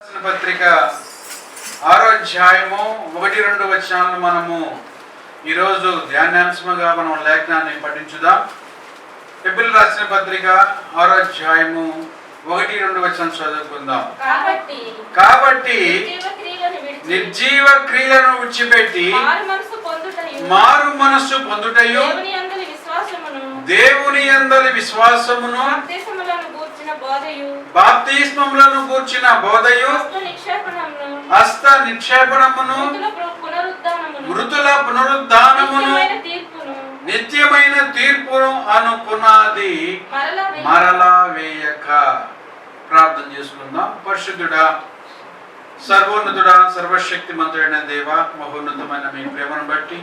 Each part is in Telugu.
పత్రిక 6వ అధ్యాయము 1-2 వచనాలను మనము ఈరోజు ధ్యానాంశముగా మనం లేఖనాన్ని పఠించుదాం. హెబ్రీయులకు రాసిన పత్రిక 6వ అధ్యాయము 1-2 వచనం చదువుకుందాం. కాబట్టి నిర్జీవ క్రియలను విడిచిపెట్టి మారు మనస్సు పొందుటయు దేవుని యందలి విశ్వాసమును బాప్తిస్మములను గూర్చిన బోధయు హస్త నిక్షేపణమును మృతుల పునరుద్ధానమును నిత్యమైన తీర్పును అనుకున్నది మరలా వేయక. ప్రార్థన చేసుకుందాం. పరిశుద్ధుడా, సర్వోన్నతుడా, సర్వశక్తిమంతుడైన దేవ, మహోన్నతమైన మీ ప్రేమను బట్టి,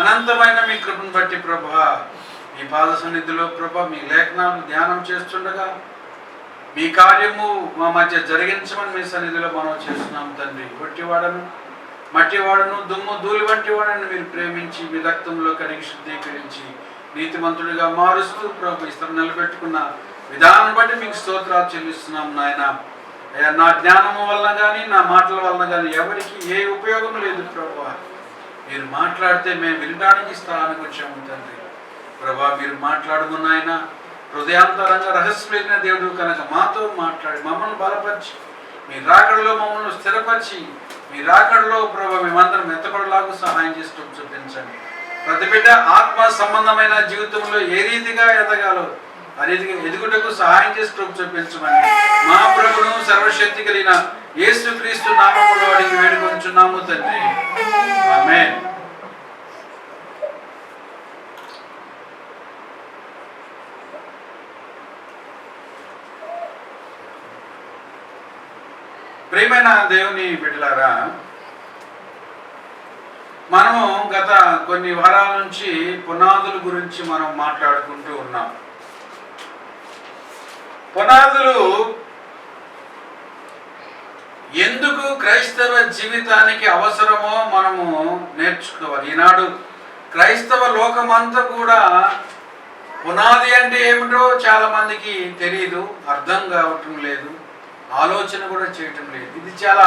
అనంతమైన మీ కృపను బట్టి ప్రభా, మీ పాద సన్నిధిలో ప్రభా మీ లేఖనాలను ధ్యానం చేస్తుండగా మీ కార్యము మా మధ్య జరిగించమని మీ సన్నిధిలో మనం చేస్తున్నాం తండ్రి. వట్టివాడను మట్టివాడను దుమ్ము ధూళి వంటి వాడని మీరు ప్రేమించి మీ రక్తంలో కడిగి శుద్ధీకరించి నీతిమంతుడిగా మారుస్తూ ప్రభు ఇతను నిలబెట్టుకున్న విధానం బట్టి మీకు స్తోత్రాలు చెల్లిస్తున్నాం నాయన. నా జ్ఞానము వలన కానీ నా మాటల వలన కానీ ఎవరికి ఏ ఉపయోగం లేదు ప్రభు. మీరు మాట్లాడితే మేము వినడానికి స్థానానికి వచ్చాము తండ్రి. ప్రభా మీరు మాట్లాడుకున్నాయన హృదయాంతరంగా రహస్యమైన దేవుడు కనుక మాతో మాట్లాడి మమ్మల్ని బలపరిచి మీ రాకడలో మమ్మల్ని స్థిరపరిచి మీ రాకడలో ప్రభా మేమందరం ఎత్తపడలాగా సహాయం చేస్తూ చూపించండి. ప్రతి బిడ్డ ఆత్మ సంబంధమైన జీవితంలో ఏ రీతిగా ఎదగాలో ఆ రీతిగా ఎదుగుటకు సహాయం చేస్తూ చూపించమని మా ప్రభును సర్వశక్తి కలిగిన యేసుక్రీస్తు నామములో అడిగి వేడుకొంచున్నాము తండ్రి. ఆమేన్. ప్రియమైన దేవుని బిడ్డలారా, మనము గత కొన్ని వారాల నుంచి పునాదుల గురించి మనం మాట్లాడుకుంటూ ఉన్నాం. పునాదులు ఎందుకు క్రైస్తవ జీవితానికి అవసరమో మనము నేర్చుకోవాలి. ఈనాడు క్రైస్తవ లోకమంతా కూడా పునాది అంటే ఏమిటో చాలా మందికి తెలియదు, అర్థం కావటం లేదు, ఆలోచన కూడా చేయటం లేదు. ఇది చాలా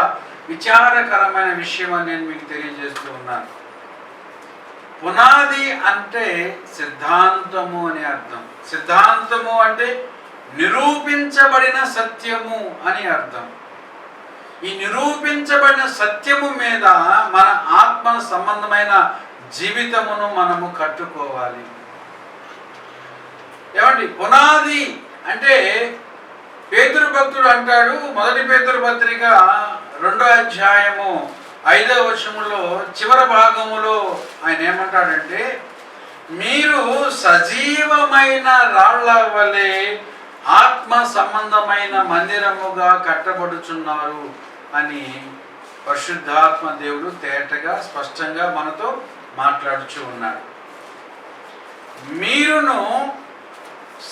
విచారకరమైన విషయం అని నేను మీకు తెలియజేస్తూ ఉన్నాను. పునాది అంటే సిద్ధాంతము అని అర్థం. సిద్ధాంతము అంటే నిరూపించబడిన సత్యము అని అర్థం. ఈ నిరూపించబడిన సత్యము మీద మన ఆత్మ సంబంధమైన జీవితమును మనము కట్టుకోవాలి. ఏమండి, పునాది అంటే పేతురు భక్తుడు అంటాడు, మొదటి పేతురు పత్రిక 2వ అధ్యాయము 5వ వచనములో చివరి భాగములో ఆయన ఏమంటాడంటే, మీరు సజీవమైన రాళ్ల వలె ఆత్మ సంబంధమైన మందిరముగా కట్టబడుచున్నారు అని పరిశుద్ధాత్మ దేవుడు తేటగా స్పష్టంగా మనతో మాట్లాడుచూ ఉన్నాడు. మీరును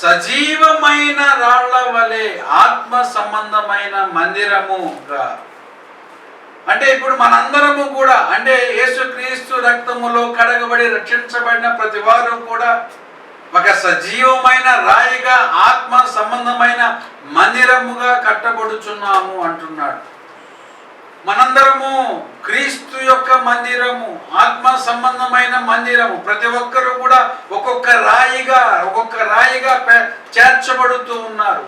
సజీవమైన రాళ్ల వలె ఆత్మ సంబంధమైన మందిరముగా, అంటే ఇప్పుడు మనందరము కూడా, అంటే యేసుక్రీస్తు రక్తములో కడగబడి రక్షించబడిన ప్రతి వారు కూడా ఒక సజీవమైన రాయిగా ఆత్మ సంబంధమైన మందిరముగా కట్టబడుచున్నాము అంటున్నాడు. మనందరము క్రీస్తు యొక్క మందిరము, ఆత్మ సంబంధమైన మందిరము. ప్రతి ఒక్కరు కూడా ఒక్కొక్క రాయిగా చేర్చబడుతూ ఉన్నారు.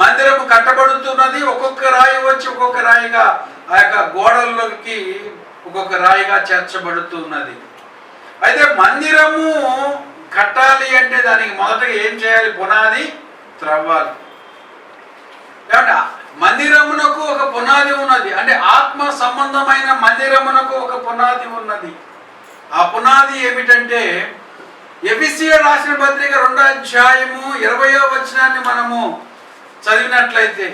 మందిరము కట్టబడుతున్నది. ఒక్కొక్క రాయి వచ్చి ఒక్కొక్క రాయిగా ఆ యొక్క గోడల్లోకి ఒక్కొక్క రాయిగా చేర్చబడుతున్నది. అయితే మందిరము కట్టాలి అంటే దానికి మొదటగా ఏం చేయాలి? పునాది త్రవ్వాలి. ఏమంటే మందిరమునకు ఒక పునాది ఉన్నది, అంటే ఆత్మ సంబంధమైన మందిరమునకు ఒక పునాది ఉన్నది. ఆ పునాది ఏమిటంటే, ఎఫెసీయులకు రాసిన పత్రిక 2వ అధ్యాయము 20వ వచనాన్ని మనము చదివినట్లయితే,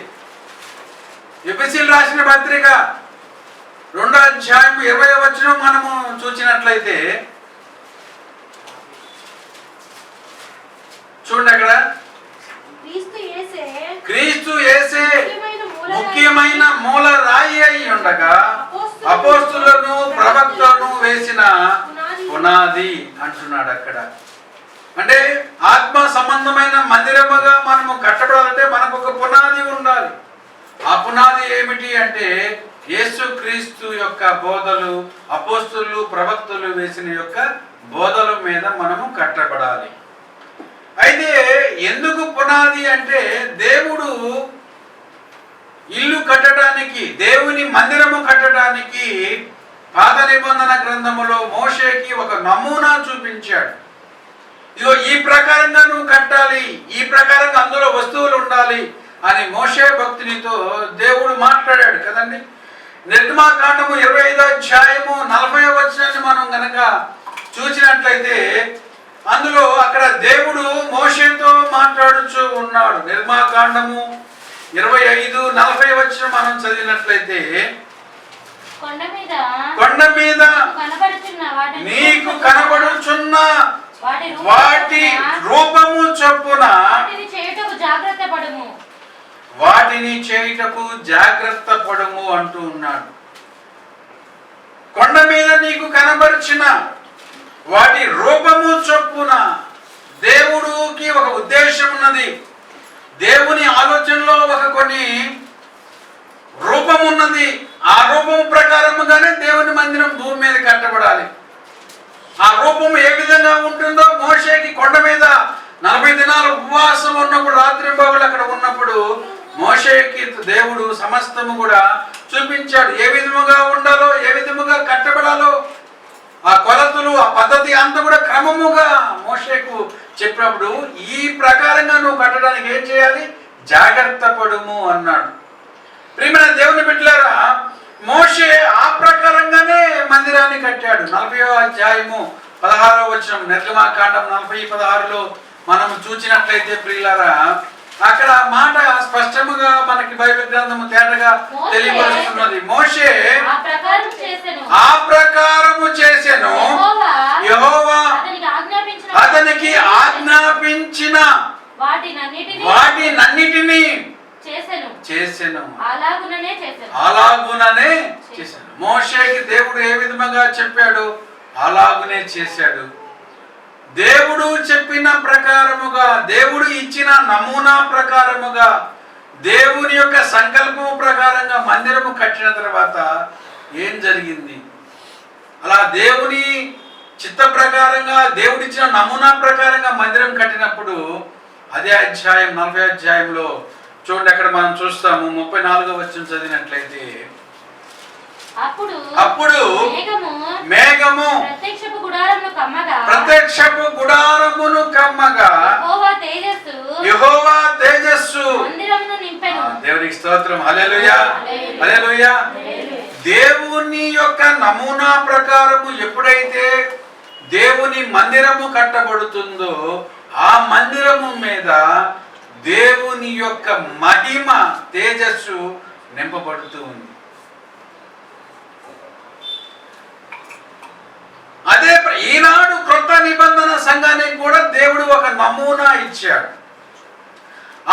ఎఫెసీయులకు రాసిన పత్రిక 2వ అధ్యాయము 20వ వచనం మనము చూసినట్లయితే చూడండి, అక్కడ క్రీస్తు యేసే ముఖ్యమైన మూల రాయి అయి ఉండగా అపోస్తులను ప్రవక్తలను వేసిన పునాది అంటున్నాడు అక్కడ. అంటే ఆత్మ సంబంధమైన మందిరముగా మనము కట్టబడాలంటే మనకు ఒక పునాది ఉండాలి. ఆ పునాది ఏమిటి అంటే యేసుక్రీస్తు యొక్క బోధలు, అపోస్తులు ప్రవక్తలు వేసిన యొక్క బోధల మీద మనము కట్టబడాలి. అయితే ఎందుకు పునాది అంటే దేవుడు ఇల్లు కట్టడానికి, దేవుని మందిరము కట్టడానికి పాత నిబంధన గ్రంథములో మోషేకి ఒక నమూనా చూపించాడు. ఇదిగో ఈ ప్రకారంగా నువ్వు కట్టాలి, ఈ ప్రకారంగా అందులో వస్తువులు ఉండాలి అని మోషే భక్తునితో దేవుడు మాట్లాడాడు కదండి. నిర్గమాకాండము 25వ అధ్యాయము 40వ వచనాన్ని మనం గనక చూసినట్లయితే అందులో అక్కడ దేవుడు మోషేతో మాట్లాడుచూ ఉన్నాడు. నిర్గమాకాండము 25:40 వచనం మనం చదివినట్లయితే, కొండ మీద నీకు కనబడుచున్న వాటి రూపము చొప్పున వాటిని చేయుటకు జాగ్రత్త పడుము అంటూ ఉన్నాడు. కొండ మీద నీకు కనబరిచిన వాటి రూపము చొప్పున, దేవుడికి ఒక ఉద్దేశం ఉన్నది. దేవుని ఆలోచనలో ఒక కొన్ని రూపం ఉన్నది. ఆ రూపం ప్రకారముగానే దేవుని మందిరం భూమి మీద కట్టబడాలి. ఆ రూపం ఏ విధంగా ఉంటుందో మోషేకి కొండ మీద 40 దినాలు ఉపవాసం ఉన్నప్పుడు, రాత్రి పగలు అక్కడ ఉన్నప్పుడు మోషేకి దేవుడు సమస్తము కూడా చూపించాడు. ఏ విధముగా ఉండాలో, ఏ విధముగా కట్టబడాలో, ఆ కొలతలు, ఆ పద్ధతి అంతా కూడా క్రమముగా మోషేకు చెప్పినప్పుడు, ఈ ప్రకారంగా నువ్వు కట్టడానికి ఏం చేయాలి, జాగ్రత్త పడుము అన్నాడు. ప్రియమైన దేవుని బిడ్డలారా, మోషే ఆ ప్రకారంగానే మందిరాన్ని కట్టాడు. 40వ అధ్యాయము 16వ వచనం, నిర్గమాకాండం 40:16లో మనం చూసినట్లయితే ప్రియులారా, అక్కడ మాట స్పష్టముగా మనకి బైబిల్ గ్రంథము తేటగా తెలియపరుస్తున్నది. మోషే ఆ ప్రకారము చేసెను, యెహోవా అతనికి ఆజ్ఞాపించిన వాటినన్నిటినీ చేసెను, అలాగుననే చేశాను. మోషేకి దేవుడు ఏ విధంగా చెప్పాడు అలాగునే చేశాడు. దేవుడు చెప్పిన ప్రకారముగా, దేవుడు ఇచ్చిన నమూనా ప్రకారముగా, దేవుని యొక్క సంకల్పము ప్రకారంగా మందిరము కట్టిన తర్వాత ఏం జరిగింది? అలా దేవుని చిత్త ప్రకారంగా, దేవుడిచ్చిన నమూనా ప్రకారంగా మందిరం కట్టినప్పుడు అదే అధ్యాయం 40వ అధ్యాయంలో చూడండి, అక్కడ మనం చూస్తాము 34వ వచనం చదివినట్లయితే, అప్పుడు మేఘము ప్రత్యక్షపు గుడారమును కమ్మగా యెహోవా తేజస్సు, దేవునికి స్తోత్రం, హల్లెలూయా హల్లెలూయా. దేవుని యొక్క నమూనా ప్రకారము ఎప్పుడైతే దేవుని మందిరము కట్టబడుతుందో ఆ మందిరము మీద దేవుని యొక్క మహిమ తేజస్సు నింపబడుతూ ఉంది. అదే ఈనాడు క్రొత్త నిబంధన సంఘానికి కూడా దేవుడు ఒక నమూనా ఇచ్చాడు.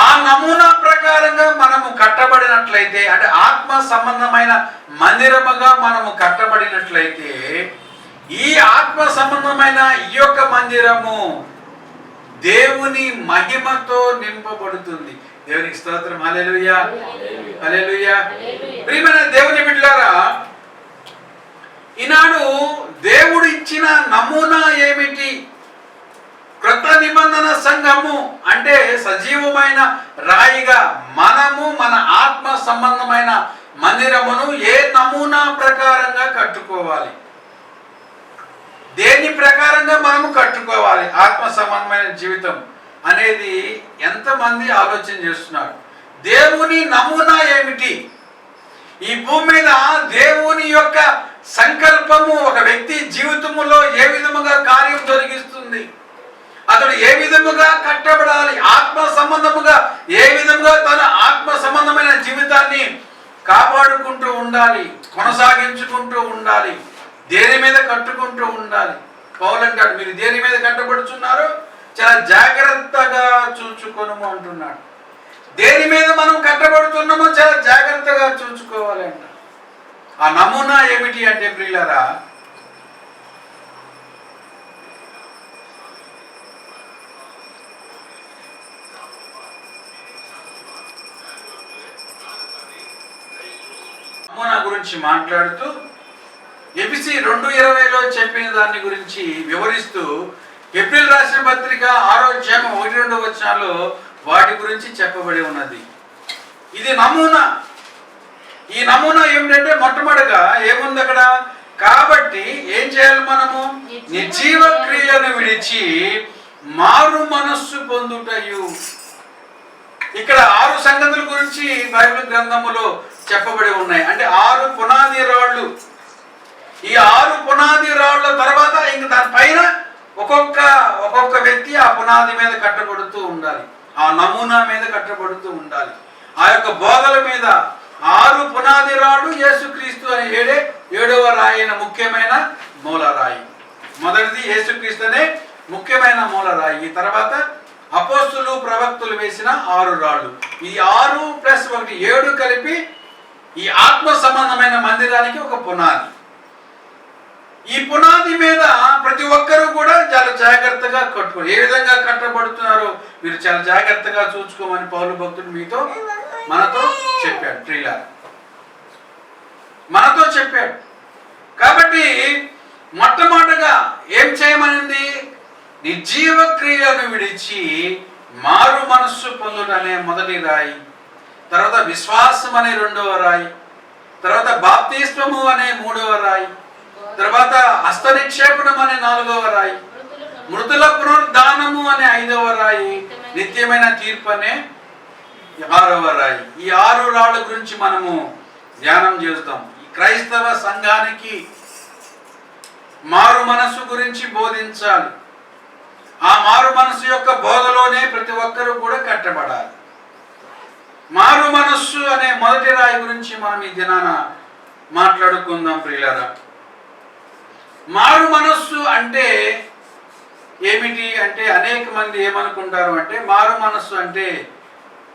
ఆ నమూనా ప్రకారంగా మనము కట్టబడినట్లయితే, అంటే ఆత్మ సంబంధమైన మందిరముగా మనము కట్టబడినట్లయితే, ఈ ఆత్మ సంబంధమైన ఈ యొక్క మందిరము దేవుని మహిమతో నింపబడుతుంది. దేవునికి స్తోత్రం, హల్లెలూయా హల్లెలూయా. ప్రియమైన దేవుని బిడ్డలారా, ఈనాడు దేవుడు ఇచ్చిన నమూనా ఏమిటి? క్రొత్త నిబంధన సంఘము అంటే సజీవమైన రాయిగా మనము మన ఆత్మ సంబంధమైన మందిరమును ఏ నమూనా ప్రకారంగా కట్టుకోవాలి, దేని ప్రకారంగా మనము కట్టుకోవాలి ఆత్మ సంబంధమైన జీవితం అనేది ఎంతమంది ఆలోచన చేస్తున్నారు? దేవుని నమూనా ఏమిటి? ఈ భూమి మీద దేవుని యొక్క సంకల్పము ఒక వ్యక్తి జీవితములో ఏ విధముగా కార్యం జరిగిస్తుంది, అతడు ఏ విధముగా కట్టబడాలి, ఆత్మ సంబంధముగా ఏ విధముగా తన ఆత్మ సంబంధమైన జీవితాన్ని కాపాడుకుంటూ ఉండాలి, కొనసాగించుకుంటూ ఉండాలి, దేని మీద కట్టుకుంటూ ఉండాలి. పౌలు అంటాడు, మీరు దేని మీద కట్టబడుచున్నారో చాలా జాగ్రత్తగా చూచుకొనుము అంటున్నాడు. దేని మీద మనం కట్టబడుతున్నామో చాలా జాగ్రత్తగా చూసుకోవాలి అంట. ఆ నమూనా ఏమిటి అంటే ప్రియులారా, గురించి మాట్లాడుతూ ఎఫెసీ 2:20లో చెప్పిన దాని గురించి వివరిస్తూ ఏప్రిల్ రాసిన పత్రిక 6వ అధ్యాయం 1-2 వచనాల్లో వాటి గురించి చెప్పబడి ఉన్నది. ఇది నమూనా. ఈ నమూనా ఏమిటంటే మొట్టమొదటిగా ఏముంది అక్కడ? కాబట్టి ఏం చేయాలి మనము? నిర్జీవ క్రియలను విడిచి మారు మనస్సు పొందుటయు. ఇక్కడ 6 సంగతుల గురించి బైబిల్ గ్రంథములో చెప్పబడి ఉన్నాయి. అంటే 6 పునాది రాళ్ళు. ఈ 6 పునాది రాళ్ళ తర్వాత ఇంక దానిపైన ఒక్కొక్క వ్యక్తి ఆ పునాది మీద కట్టబడుతూ ఉండాలి, ఆ నమూనా మీద కట్టబడుతూ ఉండాలి. ఆ యొక్క బోధల మీద 6 పునాది రాళ్ళు యేసుక్రీస్తు అనే ఏడవ రాయి అయిన ముఖ్యమైన మూలరాయి. మొదటిది యేసుక్రీస్తు అనే ముఖ్యమైన మూలరాయి. ఈ తర్వాత అపోస్తులు ప్రవక్తలు వేసిన 6 రాళ్ళు. ఈ 6 + 1 7 కలిపి ఈ ఆత్మ సంబంధమైన మందిరానికి ఒక పునాది. ఈ పునాది మీద ప్రతి ఒక్కరూ కూడా చాలా జాగ్రత్తగా కట్టుకోవాలి. ఏ విధంగా కట్టబడుతున్నారో మీరు చాలా జాగ్రత్తగా చూసుకోమని పౌలు భక్తుడు మనతో చెప్పాడు. ప్రియులారా, మనతో చెప్పాడు. కాబట్టి మొట్టమొదటగా ఏం చేయమనింది? నిర్జీవ క్రియలను విడిచి మారు మనస్సు పొందుట అనే మొదటి రాయి, తర్వాత విశ్వాసం అనే 2వ రాయి, తర్వాత బాప్తిస్మము అనే 3వ రాయి, తర్వాత హస్త నిక్షేపణం అనే 4వ రాయి, మృతుల పునరుద్ధానము అనే 5వ రాయి, నిత్యమైన తీర్పు అనే 6వ రాయి. ఈ 6 రాళ్ళ గురించి మనము ధ్యానం చేస్తాం. ఈ క్రైస్తవ సంఘానికి మారు మనస్సు గురించి బోధించాలి. ఆ మారు మనస్సు యొక్క బోధలోనే ప్రతి ఒక్కరూ కూడా కట్టబడాలి. మారు మనస్సు అనే మొదటి రాయి గురించి మనం ఈ దినాన మాట్లాడుకుందాం. ప్రియులారా, మారు మనస్సు అంటే ఏమిటి అంటే అనేక మంది ఏమనుకుంటారు అంటే మారు మనస్సు అంటే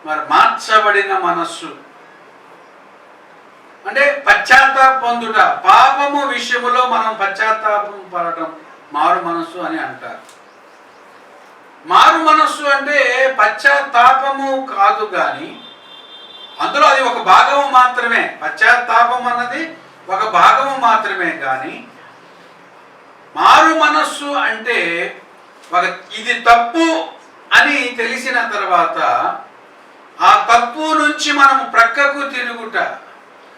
మరి మార్చబడిన మనస్సు అంటే పశ్చాత్తాప పొందుట, పాపము విషయములో మనం పశ్చాత్తాపం పడటం మారు మనస్సు అని అంటారు. మారు మనస్సు అంటే పశ్చాత్తాపము కాదు కానీ అందులో అది ఒక భాగము మాత్రమే. పశ్చాత్తాపం అన్నది ఒక భాగము మాత్రమే కానీ మారు మనస్సు అంటే ఇది తప్పు అని తెలిసిన తర్వాత ఆ తప్పు నుంచి మనము ప్రక్కకు తిరుగుట,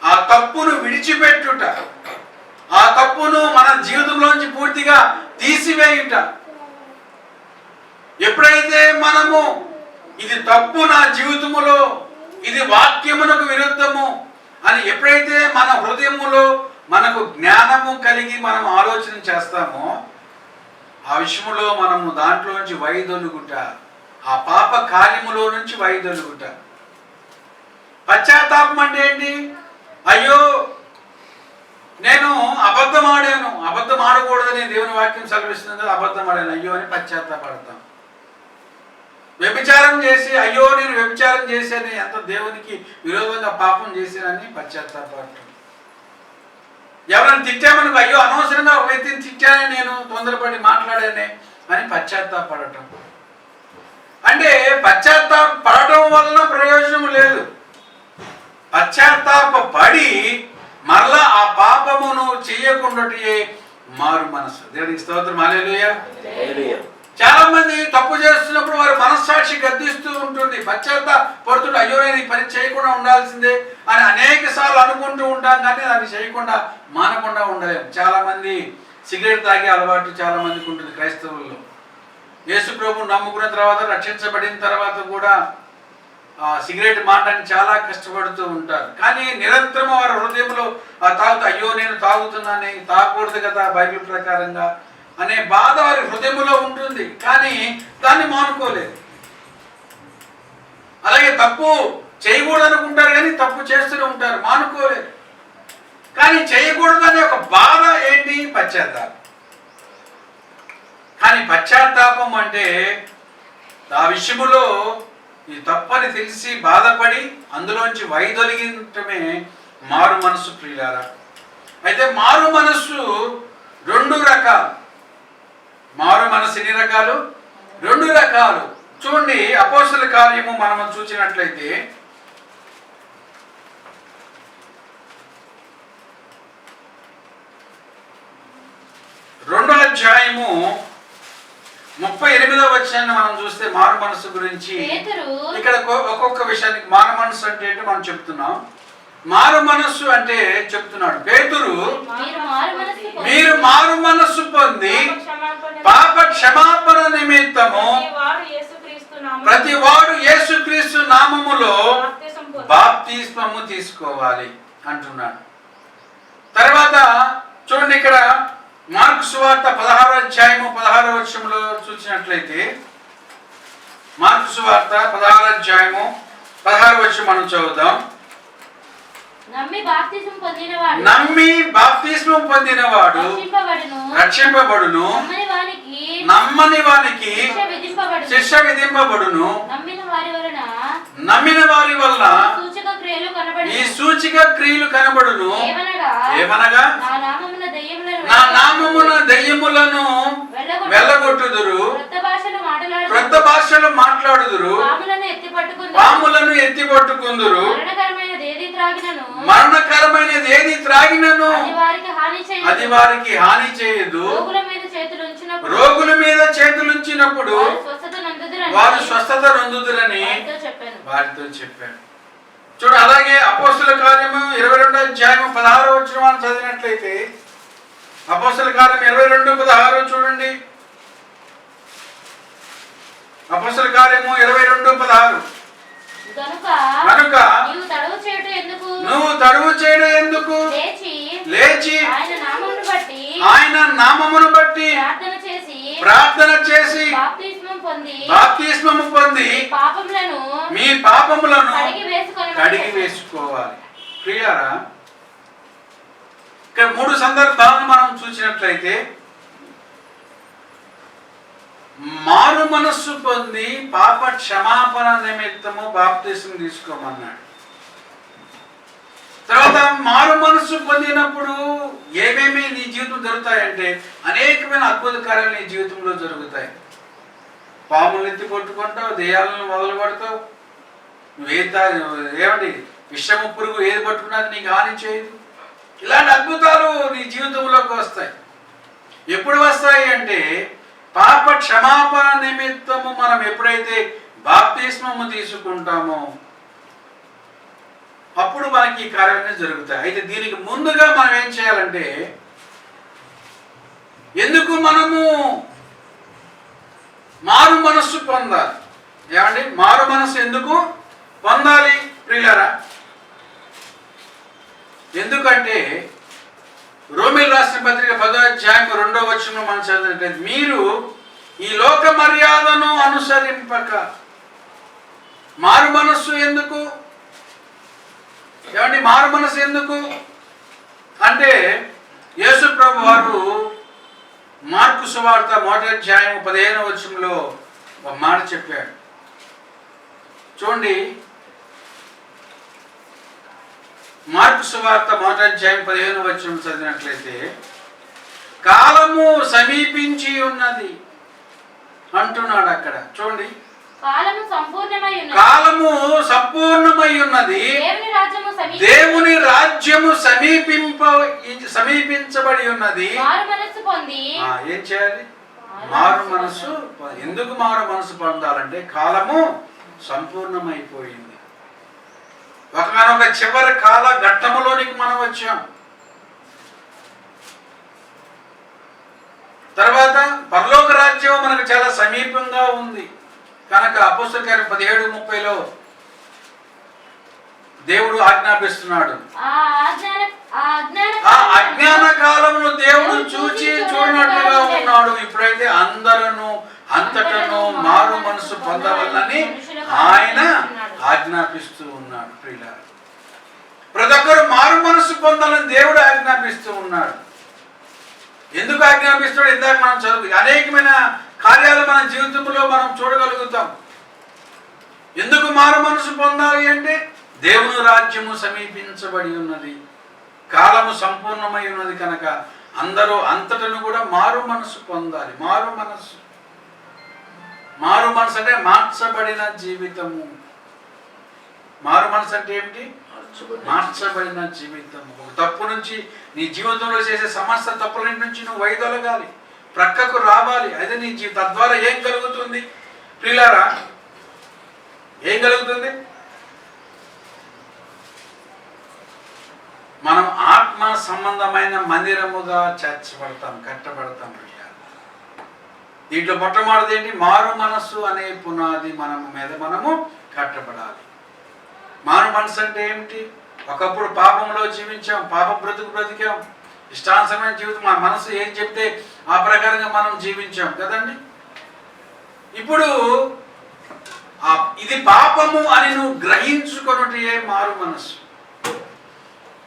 ఆ తప్పును విడిచిపెట్టుట, ఆ తప్పును మన జీవితంలోంచి పూర్తిగా తీసివేయుట. ఎప్పుడైతే మనము ఇది తప్పు నా జీవితములో, ఇది వాక్యమునకు విరుద్ధము అని ఎప్పుడైతే మన హృదయములో మనకు జ్ఞానము కలిగి మనం ఆలోచన చేస్తామో ఆ విషయంలో మనము దాంట్లో నుంచి వైదొలుగుట, ఆ పాప కార్యములో నుంచి వైదొలుగుట. పశ్చాత్తాపం అంటే ఏంటి? అయ్యో నేను అబద్ధం ఆడాను, అబద్ధం ఆడకూడదని దేవుని వాక్యం సెలవిస్తుంది కదా, అబద్ధం ఆడాను అయ్యో అని పశ్చాత్తాపడతాం. వ్యభిచారం చేసి అయ్యో నేను వ్యభిచారం చేశాను, ఎంత దేవునికి విరోధంగా పాపం చేశానని పశ్చాత్తాపడటం. ఎవరైనా తిట్టామనుకో అయ్యో అనవసరంగా ఒక వ్యక్తిని తిట్టానే, నేను తొందరపడి మాట్లాడానే అని పశ్చాత్తాపడటం. అంటే పశ్చాత్తాప పడటం వలన ప్రయోజనం లేదు. పశ్చాత్తాప పడి మరలా ఆ పాపమును చేయకుండాటియే మారు మనసు. దేవునికి స్తోత్రం, హల్లెలూయా. చాలా మంది తప్పు చేస్తున్నప్పుడు వారి మనస్సాక్షి గద్దిస్తూ ఉంటుంది, పశ్చాత్తాపడుతుంటే అయ్యో నేను ఈ పని చేయకుండా ఉండాల్సిందే అని అనేక సార్లు అనుకుంటూ ఉంటాం, కానీ దాన్ని చేయకుండా మానకుండా ఉండలేము. చాలా మంది సిగరెట్ తాగే అలవాటు చాలా మందికి ఉంటుంది క్రైస్తవుల్లో. యేసు ప్రభువు నమ్ముకున్న తర్వాత, రక్షించబడిన తర్వాత కూడా సిగరెట్ మాటని చాలా కష్టపడుతూ ఉంటారు. కానీ నిరంతరం వారి హృదయంలో తాగుతూ అయ్యో నేను తాగుతున్నానే, తాగకూడదు కదా బైబిల్ ప్రకారంగా అనే బాధ వారి హృదయంలో ఉంటుంది, కానీ దాన్ని మానుకోలేదు. అలాగే తప్పు చేయకూడదు అనుకుంటారు కానీ తప్పు చేస్తూనే ఉంటారు, మానుకోలేదు. కానీ చేయకూడదు అనే ఒక బాధ ఏంటి? పశ్చాత్తాపం. కానీ పశ్చాత్తాపం అంటే ఆ విషయములో ఈ తప్పని తెలిసి బాధపడి అందులోంచి వైదొలిగించటమే మారు మనస్సు. ప్రియులారా, అయితే మారు మనస్సు 2 రకాలు. మారు మనసు ఎన్ని రకాలు? 2 రకాలు. చూడండి, అపోస్తలుల కార్యము మనం చూసినట్లయితే 2వ అధ్యాయము 38వ వచనాన్ని మనం చూస్తే మారు మనసు గురించి ఇక్కడ ఒక్కొక్క విషయానికి మారు మనసు అంటే ఏంటో మనం చెప్తున్నాం. మారు మనస్సు అంటే చెప్తున్నాడు పేతురు, మీరు మారు మనస్సు పొంది పాప క్షమాపణ నిమిత్తము ప్రతి వాడు యేసుక్రీస్తు నామములో బాప్తిస్మము తీసుకోవాలి అంటున్నాడు. తర్వాత చూడండి, ఇక్కడ మార్కు సువార్త 16వ అధ్యాయము 16వ వచనంలో చూసినట్లయితే, మార్కు సువార్త 16వ అధ్యాయము 16వ వచనం మనం చదువుదాం. నమ్మి బాప్తిస్మం పొందినవాడు రక్షింపబడును, నమ్మని వానికి శిక్ష విధింపబడును. నమ్మిన వారి వలన ఈ సూచక క్రియలు కనబడును. ఏమనగా నా నామమున దయ్యములను వెళ్ళగొట్టుదురు, క్రొత్త భాషలు మాట్లాడుదురు, పాములను ఎత్తి పట్టుకుందురు, మరణకరమైనది ఏది త్రాగినను అది వారికి హాని చేయదు. రోగుల మీద చేతులుంచినప్పుడు వారు స్వస్థత నొందుదురని వారితో చెప్పాడు. చూడు, అలాగే అపోస్తల కార్యము 22వ అధ్యాయము 16వ వచనం చదివినట్లయితే, అపోస్తల కార్యం 22:16 చూడండి. అపోస్తల కార్యము 22:16 కనుక నువ్వు తడువు చేయడం ఎందుకు, లేచి ఆయన నామమును బట్టి ప్రార్థన చేసి బాప్తిస్మము పొంది మీ పాపములను కడిగి వేసుకోవాలి. ప్రియారా, ఇక్కడ 3 సందర్భాలను మనం చూసినట్లయితే, మారు మనస్సు పొంది పాప క్షమాపణ నిమిత్తము బాప్తిస్మం తీసుకోమన్నాడు. తర్వాత మారు మనస్సు పొందినప్పుడు ఏమేమి నీ జీవితం జరుగుతాయంటే, అనేకమైన అద్భుత కార్యాలు నీ జీవితంలో జరుగుతాయి. పాములు ఎత్తి కొట్టుకుంటావు, దెయ్యాలను మొదలు పడతావు, ఏమండి విషము పురుగు ఏది పట్టుకున్నది నీకు హాని చేయదు. ఇలాంటి అద్భుతాలు నీ జీవితంలోకి వస్తాయి. ఎప్పుడు వస్తాయి అంటే, పాప క్షమాపణ నిమిత్తము మనం ఎప్పుడైతే బాప్తిస్మము తీసుకుంటామో అప్పుడు మనకి ఈ కార్యాలన్నీ జరుగుతాయి. అయితే దీనికి ముందుగా మనం ఏం చేయాలంటే, ఎందుకు మనము మారు మనస్సు పొందాలి? ఏమండి, మారు మనస్సు ఎందుకు పొందాలి ప్రియులారా? ఎందుకంటే రోమీయులకు రాసిన పత్రిక 10వ అధ్యాయం 2వ వచనంలో మనం చదివినట్లయితే, మీరు ఈ లోక మర్యాదను అనుసరింపక మారు మనస్సు ఎందుకు? ఏమండి, మారు మనస్సు ఎందుకు అంటే, యేసు ప్రభు వారు మార్కు సువార్త 1వ అధ్యాయం 15వ వచనంలో ఒక మాట చెప్పాడు. చూడండి, మార్కు సువార్త 1వ అధ్యాయం 15వ వచనం చదివినట్లయితే, కాలము సమీపించి ఉన్నది అంటున్నాడు అక్కడ. చూడండి, కాలము సంపూర్ణమై ఉన్నది, దేవుని రాజ్యము సమీపించబడి ఉన్నది. ఏం చేయాలి? మారు మనసు. ఎందుకు మారు మనసు పొందాలంటే, కాలము సంపూర్ణమైపోయింది. ఒకనొక చివరి కాల ఘట్టములోనికి మనం వచ్చాం. తర్వాత పరలోక రాజ్యం మనకు చాలా సమీపంగా ఉంది కనుక అపోస్తలుల కార్యం 17:30లో దేవుడు ఆజ్ఞాపిస్తున్నాడు. ఆ అజ్ఞాన కాలమును దేవుడు చూచి చూడనట్టుగా ఉన్నాడు. ఇప్పుడైతే అందరూ అంతటను మారు మనసు పొందవాలని ఆయన ఆజ్ఞాపిస్తూ ఉన్నాడు. ప్రియులారా, ప్రతి ఒక్కరు మారు మనసు పొందాలని దేవుడు ఆజ్ఞాపిస్తూ ఉన్నాడు. ఎందుకు ఆజ్ఞాపిస్తాడు? ఇందాక మనం చదువు అనేకమైన కార్యాలు మన జీవితంలో మనం చూడగలుగుతాం. ఎందుకు మారు మనసు పొందాలి అంటే, దేవుని రాజ్యము సమీపించబడి ఉన్నది, కాలము సంపూర్ణమై ఉన్నది కనుక అందరూ అంతటను కూడా మారు మనసు పొందాలి. మారు మనసు అంటే మార్చబడిన జీవితము. మారు మనసు అంటే ఏమిటి? మార్చబడిన జీవితము. ఒక తప్పు నుంచి, నీ జీవితంలో చేసే సమస్త తప్పుల నుంచి నువ్వు వైదొలగాలి. ప్రక్కకు రావాలి. అయితే నీ తద్వారా ఏం కలుగుతుంది ప్రియులారా? ఏం కలుగుతుంది? మనం ఆత్మ సంబంధమైన మందిరముగా చేర్చబడతాం, కట్టబడతాం. దీంట్లో మొట్టమొదటిది ఏంటి? మారు మనస్సు అనే పునాది మనము కట్టబడాలి. మారు మనసు అంటే ఏమిటి? ఒకప్పుడు పాపంలో జీవించాం, పాప బ్రతికాం, ఇష్టానుసరమైన జీవితం, మా మనసు ఏం చెప్తే ఆ ప్రకారంగా మనం జీవించాం కదండి. ఇప్పుడు ఇది పాపము అని నువ్వు గ్రహించుకొనుటే మారు మనస్సు.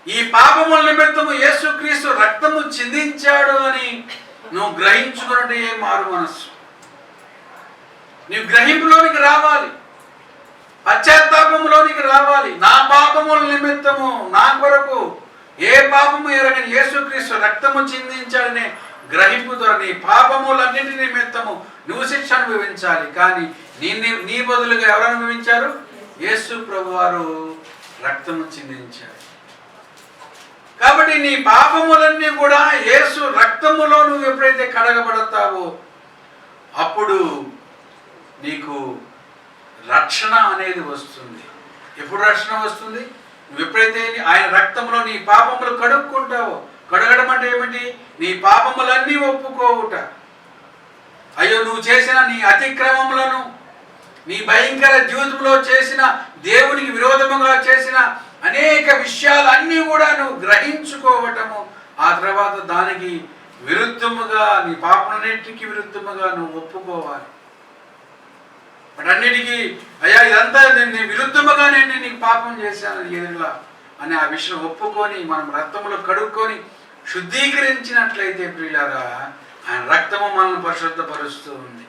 ఈ పాపముల నిమిత్తము యేసుక్రీస్తు రక్తము చిందించాడు అని నువ్వు గ్రహించుకున్నట్టు మారు మనస్సు. నువ్వు గ్రహింపులోనికి రావాలి, పశ్చాత్తాపంలోనికి రావాలి. నా పాపముల నిమిత్తము నా కొరకు ఏ పాపము ఎరగని యేసుక్రీస్తు రక్తము చిందించాడనే గ్రహింపు ద్వారా నీ పాపములన్నింటి నిమిత్తము నువ్వు శిక్ష అనుభవించాలి. కానీ నీ బదులుగా ఎవరు అనుభవించారు? యేసు ప్రభువారు రక్తము చిందించారు. కాబట్టి నీ పాపములన్నీ కూడా యేసు రక్తములో నువ్వు ఎప్పుడైతే కడగబడతావో అప్పుడు నీకు రక్షణ అనేది వస్తుంది. ఎప్పుడు రక్షణ వస్తుంది? నువ్వు ఎప్పుడైతే ఆయన రక్తంలో నీ పాపములు కడుక్కుంటావో. కడగడం అంటే ఏమిటి? నీ పాపములన్నీ ఒప్పుకోవుట. అయ్యో, నువ్వు చేసిన నీ అతిక్రమములను, నీ భయంకర జీవితంలో చేసిన, దేవునికి విరోధముగా చేసిన అనేక విషయాలన్నీ కూడా నువ్వు గ్రహించుకోవటము. ఆ తర్వాత దానికి విరుద్ధముగా, నీ పాపలన్నిటికీ విరుద్ధముగా నువ్వు ఒప్పుకోవాలి. వాటన్నిటికీ అయ్యా ఇదంతా నేను విరుద్ధముగా నేను నీకు పాపం చేశాను ఎదురులా అని ఆ విషయం ఒప్పుకొని మనం రక్తములో కడుక్కొని శుద్ధీకరించినట్లయితే ప్రియులారా, ఆయన రక్తము మనల్ని పరిశుద్ధపరుస్తూ ఉంది.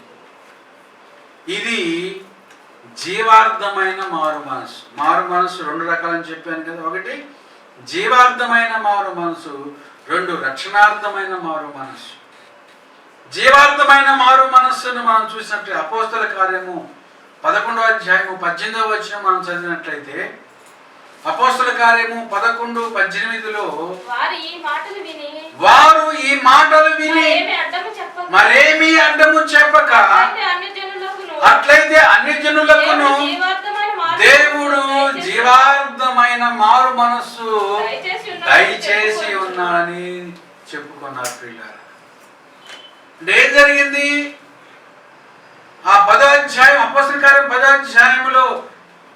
ఇది జీవార్థమైన మారు మనసు. మారు మనసు రెండు రకాలని చెప్పాను కదా. ఒకటి జీవార్థమైన మారు మనసు, రెండు రక్షణార్థమైన మారు మనసు. జీవార్థమైన మారు మనస్సును మనం చూసినట్టు అపోస్తల కార్యము 11వ అధ్యాయము 18వ వచనం మనం చదివినట్లయితే, అపోస్తల కార్యము 11:18లో వారు ఈ మాటలు విని మరేమీ అడ్డము చెప్పక అట్లయితే అన్ని జనులకును దేవుడు జీవార్థమైన మారు మనస్సు దయచేసి ఉన్నాడని చెప్పుకున్నారు ప్రియులారా. అంటే ఏం జరిగింది? ఆ 10వ అధ్యాయం, అపోస్తల కార్యం 10వ అధ్యాయంలో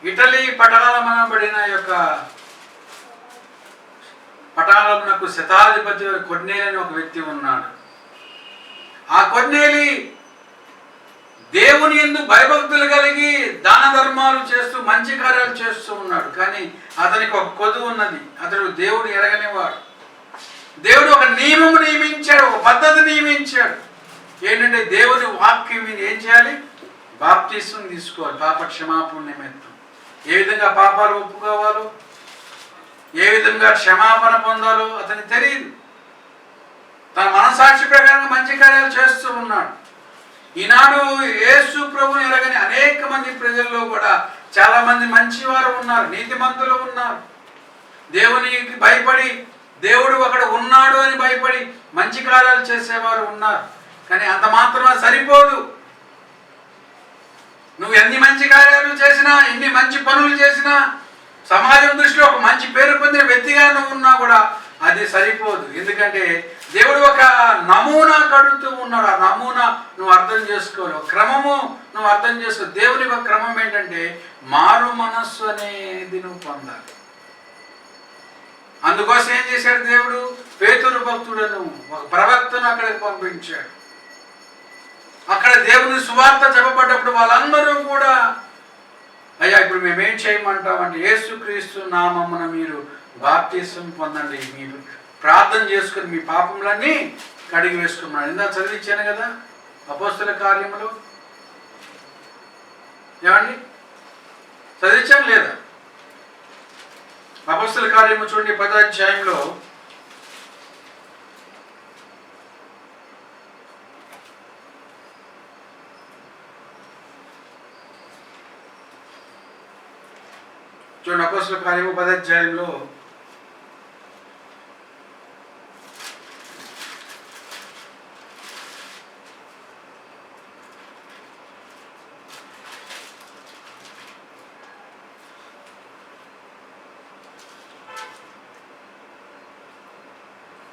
ఇటలీ పటాలమనబడిన యొక్క పటాలమునకు శతాధిపతి కొర్నేలి అని ఒక వ్యక్తి ఉన్నాడు. ఆ కొర్నేలి దేవుని యందు భయభక్తులు కలిగి దాన ధర్మాలు చేస్తూ మంచి కార్యాలు చేస్తూ ఉన్నాడు. కానీ అతనికి ఒక కొదువు ఉన్నది. అతడు దేవుడు ఎరగనివాడు. దేవుడు ఒక నియమం నియమించాడు, ఒక పద్ధతి నియమించాడు. ఏంటంటే దేవుని వాక్యం మీద ఏం చేయాలి? బాప్తిసం తీసుకోవాలి, పాప క్షమాపణ నిమిత్తం. ఏ విధంగా పాపాలు ఒప్పుకోవాలో, ఏ విధంగా క్షమాపణ పొందాలో అతనికి తెలియదు. తన మనసాక్షి ప్రకారంగా మంచి కార్యాలు చేస్తూ ఉన్నాడు. ఈనాడు యేసు ప్రభుని ఎరగని అనేక మంది ప్రజల్లో కూడా చాలా మంది మంచివారు ఉన్నారు, నీతిమంతులు ఉన్నారు. దేవునికి భయపడి, దేవుడు అక్కడ ఉన్నాడు అని భయపడి మంచి కార్యాలు చేసేవారు ఉన్నారు. కానీ అంత మాత్రమే సరిపోదు. నువ్వు ఎన్ని మంచి కార్యాలు చేసినా, ఎన్ని మంచి పనులు చేసినా, సమాజం దృష్టిలో ఒక మంచి పేరు పొందిన వ్యక్తిగా నువ్వు ఉన్నా కూడా అది సరిపోదు. ఎందుకంటే దేవుడు ఒక నమూనా కడుతూ ఉన్నాడు. ఆ నమూనా నువ్వు అర్థం చేసుకోవాలి, ఒక క్రమము నువ్వు అర్థం చేసుకో. దేవుని ఒక క్రమం ఏంటంటే మారు మనస్సు అనేది నువ్వు పొందాలి. అందుకోసం ఏం చేశాడు దేవుడు? పేతురు భక్తుడను ఒక ప్రవక్తను అక్కడికి పంపించాడు. అక్కడ దేవుని సువార్త చెప్పబడ్డప్పుడు వాళ్ళందరూ కూడా అయ్యా ఇప్పుడు మేమేం చేయమంటామంటే యేసుక్రీస్తు నామమున మీరు బాప్తిసం పొందండి, మీరు ప్రార్థన చేసుకుని మీ పాపములన్నీ కడిగి వేసుకున్నాడు. ఇందా చదివించాను కదా అపోస్తల కార్యములు. ఏమండి చదివించాం లేదా? అపోస్తల కార్యము చూడండి 10వ అధ్యాయంలో చూడండి. అపోస్తల కార్యము 10వ అధ్యాయంలో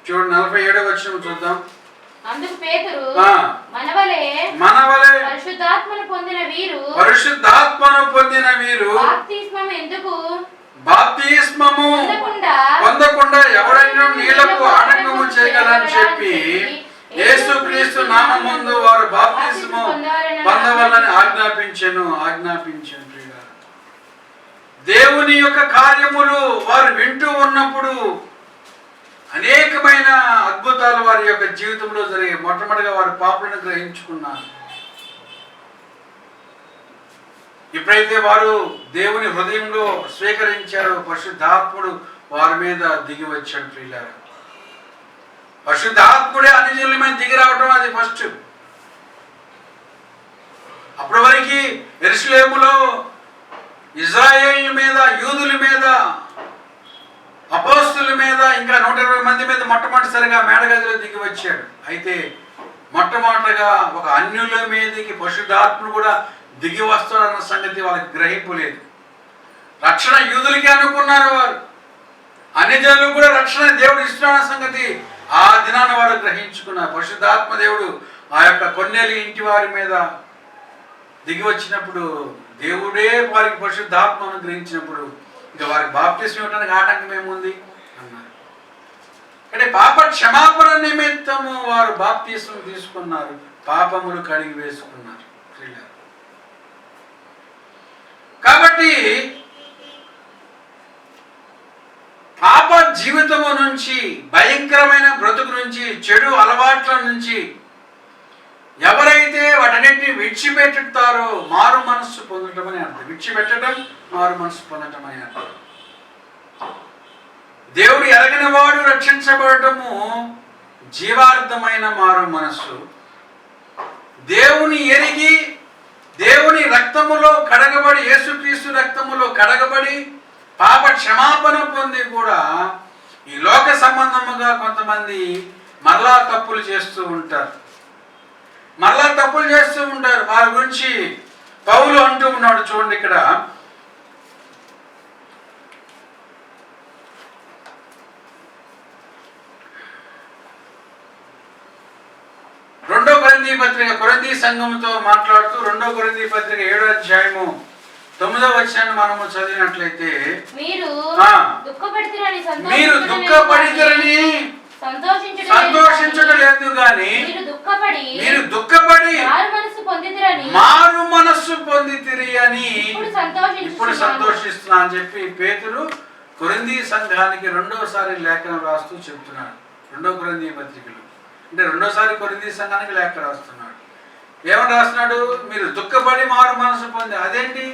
చూడండి 47వ వచనం చూద్దాం. అందుకు పేతురు, ఆ, మనవలే పరిశుద్ధాత్మను పొందిన వీరు బాప్తిస్మము బాప్తిస్మము పొందకుండా ఎవరైనా నీళ్లకు ఆటంకము చేయగలని చెప్పి యేసుక్రీస్తు నామముందు వారు బాప్తిస్మము పొందవాలని ఆజ్ఞాపించెను. ప్రియులారా, దేవుని యొక్క కార్యములు వారు వింటూ ఉన్నప్పుడు అనేకమైన అద్భుతాలు వారి యొక్క జీవితంలో జరిగాయి. మొట్టమొదటిగా వారు పాపలను గ్రహించుకున్నారు. ఎప్పుడైతే వారు దేవుని హృదయంలో స్వీకరించారో పరిశుద్ధాత్ముడు వారి మీద దిగి వచ్చాడు. ప్రియులారా, పరిశుద్ధాత్ముడే అన్ని జనుల మీద దిగి రావడం అది ఫస్ట్. అప్పటి వరకు యెరూషలేములో ఇజ్రాయేలు మీద, యూదుల మీద, అపోస్తుల మీద, ఇంకా 120 మంది మీద మొట్టమొదటిసారిగా మేడగదిలో దిగి వచ్చాడు. అయితే మొట్టమొదటిగా ఒక అన్యుల మీదకి పరిశుద్ధాత్ముడు కూడా దిగి వస్తాడన్న సంగతి వాళ్ళకి గ్రహింపు లేదు. రక్షణ యూదులకి అనుకున్నారు వారు, అన్ని జనులు కూడా రక్షణ దేవుడు ఇస్తున్న సంగతి ఆ దినాన వారు గ్రహించుకున్నారు. పరిశుద్ధాత్మ దేవుడు ఆ యొక్క కొన్నేలి ఇంటి వారి మీద దిగి వచ్చినప్పుడు, దేవుడే వారికి పరిశుద్ధాత్మను గ్రహించినప్పుడు ఇంకా వారికి బాప్తిస్మం ఇవ్వడానికి ఆటంకం ఏముంది అన్నారు. అంటే పాప క్షమాపణ నిమిత్తము వారు బాప్తిస్మం తీసుకున్నారు, పాపములు కడిగి వేసుకున్నారు. కాబట్టి పాప జీవితము నుంచి, భయంకరమైన బ్రతుకు నుంచి, చెడు అలవాట్ల నుంచి ఎవరైతే వాటన్నిటిని విడిచిపెట్టుతారో మారు మనస్సు పొందటం అని అర్థం. విడిచిపెట్టడం, మారు మనస్సు పొందటం అని అర్థం. దేవుడు ఎరగని వాడు రక్షించబడటము జీవార్థమైన మారు మనస్సు. దేవుని ఎరిగి దేవుని రక్తములో కడగబడి, యేసుక్రీస్తు రక్తములో కడగబడి పాప క్షమాపణ పొంది కూడా ఈ లోక సంబంధముగా కొంతమంది మరలా తప్పులు చేస్తూ ఉంటారు. వారి గురించి పౌలు అంటూ ఉన్నాడు. చూడండి ఇక్కడ 2 కొరింథీ పత్రిక కొరింథీ సంఘముతో మాట్లాడుతూ 2 కొరింథీ పత్రిక 7వ అధ్యాయము 9వ వచనాన్ని మనము చదివినట్లయితే, మీరు దుఃఖపడితిరని సంతోషించలేదు గాని మీరు దుఃఖపడి మారు మనస్సు పొందితిరి అని ఇప్పుడు సంతోషిస్తున్నా అని చెప్పి పేతురు కొరింథీ సంఘానికి 2వసారి లేఖనం రాస్తూ చెప్తున్నాడు. 2 కొరింథీ పత్రికలో అంటే 2వసారి కొరింథీ సంఘానికి లేఖ రాస్తున్నాడు. ఏమని రాస్తున్నాడు? మీరు దుఃఖపడి మారు మనసు పొంది. అదేంటి?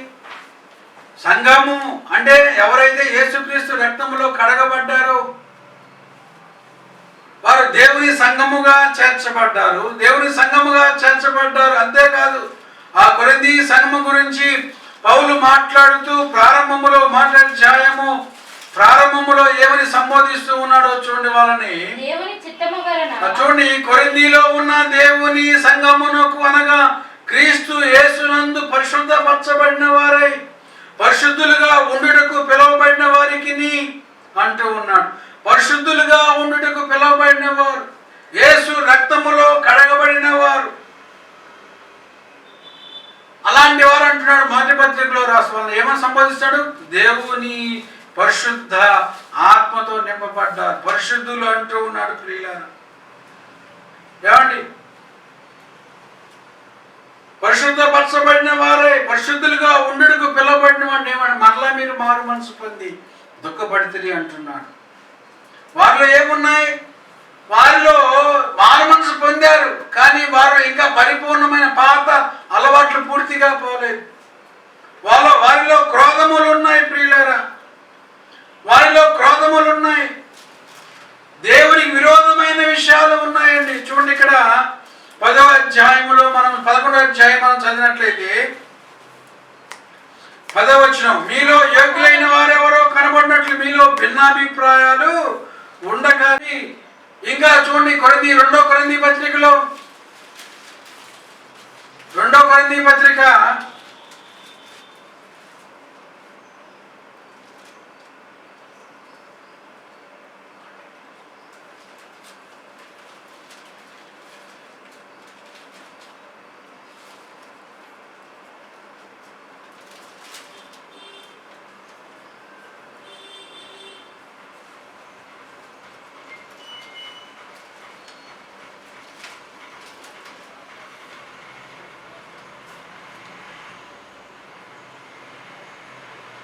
సంఘము అంటే ఎవరైతే యేసుక్రీస్తు రక్తములో కడగబడ్డారో వారు దేవుని సంఘముగా చేర్చబడ్డారు. అంతేకాదు, ఆ కొరింథీ సంఘము గురించి పౌలు మాట్లాడుతూ ప్రారంభములో ఏమని సంబోధిస్తూ ఉన్నాడో చూడండి. వాళ్ళని చూడండి, కొరింథీలో ఉన్న దేవుని సంఘమునకు అనగా క్రీస్తు యేసునందు పరిశుద్ధపరచబడిన వారై పరిశుద్ధులుగా ఉండుటకు పిలువబడిన వారికి అంటూ ఉన్నాడు. పరిశుద్ధులుగా ఉండుటకు పిలువబడిన వారు, యేసు రక్తములో కడగబడిన వారు, అలాంటి వారు అంటున్నాడు. మొదటి పత్రికలో రాసి వాళ్ళని ఏమని సంబోధిస్తాడు? దేవుని పరిశుద్ధ ఆత్మతో నింపబడ్డారు, పరిశుద్ధులు అంటూ ఉన్నాడు. ప్రియులారా, ఏమండి? పరిశుద్ధపరచబడిన వారే పరిశుద్ధులుగా ఉండుటకు పిలువబడిన వాడిని ఏమన్నా మరలా మీరు మారు మనసు పొంది దుఃఖపడితిరి అంటున్నాడు. వారిలో ఏమున్నాయి? వారిలో మారు మనసు పొందారు, కానీ వారు ఇంకా పరిపూర్ణమైన పాత అలవాట్లు పూర్తిగా పోలేదు. వారిలో క్రోధములు ఉన్నాయి. ప్రియులారా, వారిలో క్రోధములు ఉన్నాయి, దేవునికి విరోధమైన విషయాలు ఉన్నాయండి. చూడండి, ఇక్కడ 10వ అధ్యాయములో మనం 11వ అధ్యాయం మనం చదివినట్లయితే 10వ వచనం, మీలో యోగ్యులైన వారెవరో కనబడినట్లు మీలో భిన్నాభిప్రాయాలు ఉండగాని. ఇంకా చూడండి, 2 కొరింథీ పత్రికలో 2 కొరింథీ పత్రిక 10వ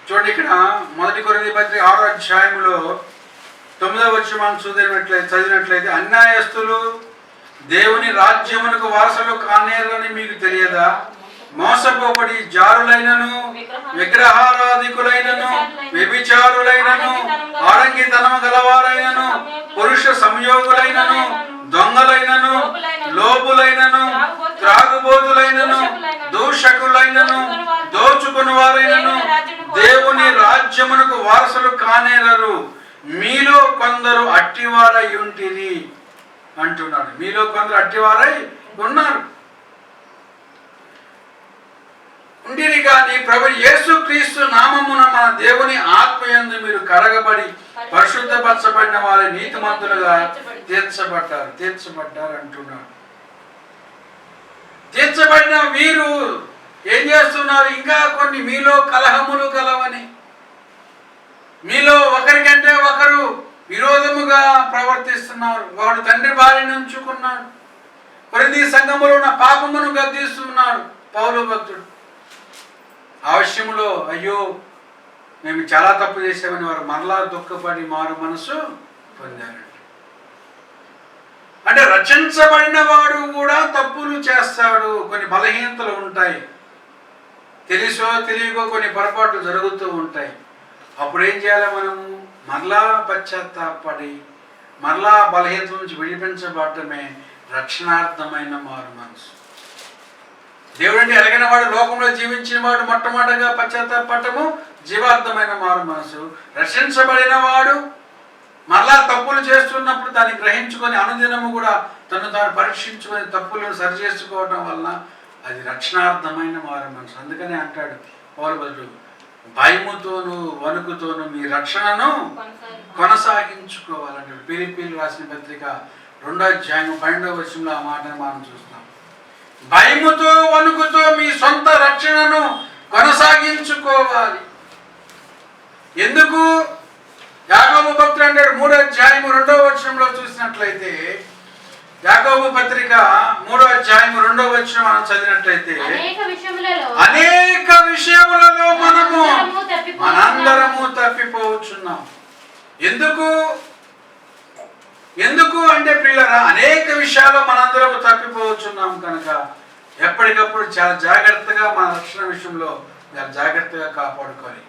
చూడండి, ఇక్కడ 1 కొరింథీ పత్రిక 6వ అధ్యాయంలో 9వ వచనం మనం చదివినట్లయితే అన్యాయస్తులు దేవుని రాజ్యమునకు వారసులు కానేరని మీకు తెలియదా? మోసపోబడి జారులైనను విగ్రహారాధికులైనను వ్యభిచారులైనను ఆడంగితనము గలవారైనను పురుష సంయోగులైనను దొంగలైనను లోపులైనను త్రాగుబోతులైనను దూషకులైనను దోచుకుని వారైనను దేవుని రాజ్యమునకు వారసులు కానేరరు. మీలో కొందరు అట్టివారై ఉంటిరి అంటున్నాడు. మీలో కొందరు అట్టివారై ఉన్నారు. ఉండిరి కానీ ప్రభు యేసుక్రీస్తు నామమున మన దేవుని ఆత్మయందు మీరు కడగబడి పరిశుద్ధపరచబడిన వారి నీతిమంతులుగా తీర్చబడ్డారు అంటున్నాడు. తీర్చబడిన వీరు ఏం చేస్తున్నారు? ఇంకా కొన్ని మీలో కలహములు కలవని, మీలో ఒకరికంటే ఒకరు విరోధముగా ప్రవర్తిస్తున్నారు. వాడు తండ్రి భార్యను ఉంచుకున్నాడు. కొరింథీ సంఘములో ఉన్న పాపమును గద్దిస్తున్నాడు పౌలు భక్తుడు. ఆవశ్యములో అయ్యో మేము చాలా తప్పు చేసామని వారు మరలా దుఃఖపడి మారు మనసు పొందారండి. అంటే రచించబడిన వాడు కూడా తప్పులు చేస్తాడు. కొన్ని బలహీనతలు ఉంటాయి, తెలుసో తెలియకో కొన్ని పొరపాట్లు జరుగుతూ ఉంటాయి. అప్పుడు ఏం చేయాలి? మనము మరలా పశ్చాత్తాపడి మరలా బలహీనత నుంచి విడిపించబడటమే రక్షణార్థమైన మారు మనసు. దేవుడిని ఎరగిన వాడు, లోకంలో జీవించిన వాడు మొట్టమొదటిగా పశ్చాత్తాపడటము జీవార్థమైన మారు మనసు. రక్షించబడిన వాడు మరలా తప్పులు చేస్తున్నప్పుడు దాన్ని గ్రహించుకొని అనుదినము కూడా తాను పరీక్షించుకొని తప్పులను సరిచేసుకోవడం వలన అది రక్షణార్థమైన మారు మనసు. అందుకనే అంటాడు పౌలు, భయముతోను వణుకుతోను మీ రక్షణను కొనసాగించుకోవాలంటే. ఫిలిప్పీయులకు రాసిన పత్రిక 2వ అధ్యాయం 12వ వచనంలో ఆ మాటను మనం చూస్తాం. భయముతో వణుకుతో మీ సొంత రక్షణను కొనసాగించుకోవాలి. ఎందుకు? యాకోబు భక్తుడు అంటాడు 3వ అధ్యాయం 2వ వచనంలో చూసినట్లయితే, యాకోబు పత్రిక 3వ అధ్యాయం 2వ వచనం మనం చదివినట్లయితే, అనేక విషయములలో మనందరము తప్పిపోవచ్చున్నాం. ఎందుకు అంటే ప్రియులారా, అనేక విషయాల్లో మనందరము తప్పిపోవచ్చున్నాం కనుక ఎప్పటికప్పుడు చాలా జాగ్రత్తగా మన రక్షణ విషయంలో జాగ్రత్తగా కాపాడుకోవాలి.